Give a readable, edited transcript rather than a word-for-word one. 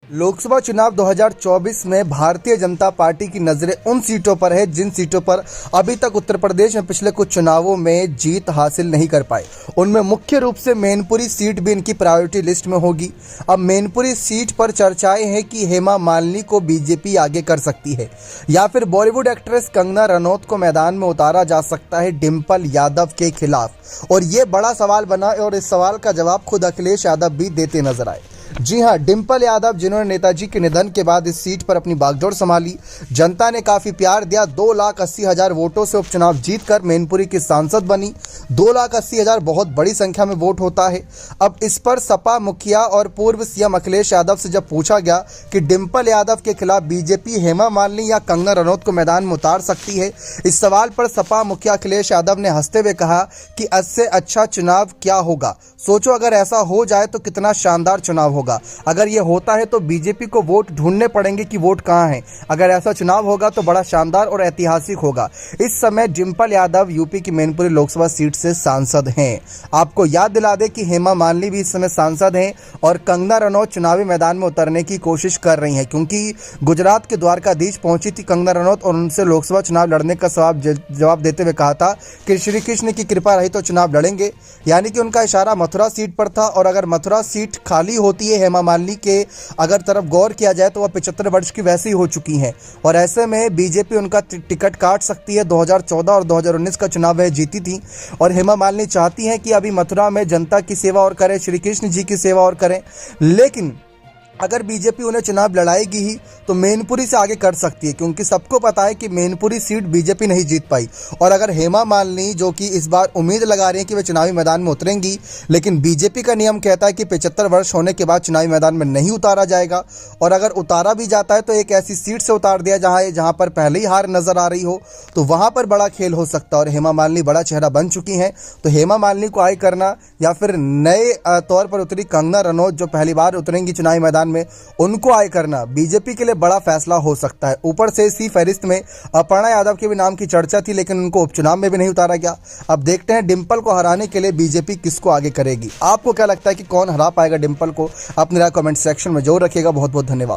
लोकसभा चुनाव 2024 में भारतीय जनता पार्टी की नजरें उन सीटों पर है जिन सीटों पर अभी तक उत्तर प्रदेश में पिछले कुछ चुनावों में जीत हासिल नहीं कर पाए। उनमें मुख्य रूप से मैनपुरी सीट भी इनकी प्रायोरिटी लिस्ट में होगी। अब मैनपुरी सीट पर चर्चाएं हैं कि हेमा मालिनी को बीजेपी आगे कर सकती है या फिर बॉलीवुड एक्ट्रेस कंगना रनौत को मैदान में उतारा जा सकता है डिम्पल यादव के खिलाफ। और ये बड़ा सवाल बना और इस सवाल का जवाब खुद अखिलेश यादव भी देते नजर आए। जी हां, डिम्पल यादव जिन्होंने नेताजी के निधन के बाद इस सीट पर अपनी बागडोर संभाली, जनता ने काफी प्यार दिया। 2,80,000 वोटों से उपचुनाव जीतकर मैनपुरी की सांसद बनी। 2,80,000 बहुत बड़ी संख्या में वोट होता है। अब इस पर सपा मुखिया और पूर्व सीएम अखिलेश यादव से जब पूछा गया कि डिम्पल यादव के खिलाफ बीजेपी हेमा मालिनी या कंगना रनौत को मैदान में उतार सकती है, इस सवाल पर सपा मुखिया अखिलेश यादव ने हंसते हुए कहा कि इससे अच्छा चुनाव क्या होगा। सोचो, अगर ऐसा हो जाए तो कितना शानदार चुनाव होगा। अगर ये होता है तो बीजेपी को वोट ढूंढने पड़ेंगे कि वोट कहां है। अगर ऐसा चुनाव होगा तो बड़ा शानदार और ऐतिहासिक होगा। इस समय डिम्पल यादव यूपी की मैनपुरी लोकसभा सीट से सांसद हैं। आपको याद दिला दें कि हेमा मालिनी भी इस समय सांसद हैं और कंगना रनौत चुनावी मैदान में उतरने की कोशिश कर रही हैं, क्योंकि गुजरात के द्वारकाधीश पहुंची थी कंगना रनौत और उनसे लोकसभा चुनाव लड़ने का जवाब देते हुए कहा था कि श्री कृष्ण की कृपा रही तो चुनाव लड़ेंगे। यानी कि उनका इशारा मथुरा सीट पर था। और अगर मथुरा सीट खाली होती है हेमा मालिनी के अगर तरफ गौर किया जाए तो वह 75 वर्ष की वैसी हो चुकी हैं और ऐसे में बीजेपी उनका टिकट काट सकती है। 2014 और 2019 का चुनाव वह जीती थी और हेमा मालिनी चाहती हैं कि अभी मथुरा में जनता की सेवा और करें, श्री कृष्ण जी की सेवा और करें। लेकिन अगर बीजेपी उन्हें चुनाव लड़ाएगी ही तो मैनपुरी से आगे कर सकती है, क्योंकि सबको पता है कि मैनपुरी सीट बीजेपी नहीं जीत पाई। और अगर हेमा मालिनी, जो कि इस बार उम्मीद लगा रही है कि वे चुनावी मैदान में उतरेंगी, लेकिन बीजेपी का नियम कहता है कि 75 वर्ष होने के बाद चुनावी मैदान में नहीं उतारा जाएगा। और अगर उतारा भी जाता है तो एक ऐसी सीट से उतार दिया जहां पर पहले ही हार नजर आ रही हो, तो वहां पर बड़ा खेल हो सकता है। और हेमा मालिनी बड़ा चेहरा बन चुकी हैं, तो हेमा मालिनी को आगे करना या फिर नए तौर पर उतरी कंगना रनौत जो पहली बार उतरेंगी चुनावी मैदान में, उनको आगे करना बीजेपी के लिए बड़ा फैसला हो सकता है। ऊपर से इसी फहरिस्त में अपर्णा यादव के भी नाम की चर्चा थी, लेकिन उनको उपचुनाव में भी नहीं उतारा गया। अब देखते हैं डिम्पल को हराने के लिए बीजेपी किसको आगे करेगी। आपको क्या लगता है कि कौन हरा पाएगा डिम्पल को? अपनी राय कमेंट सेक्शन में जरूर रखिएगा। बहुत बहुत धन्यवाद।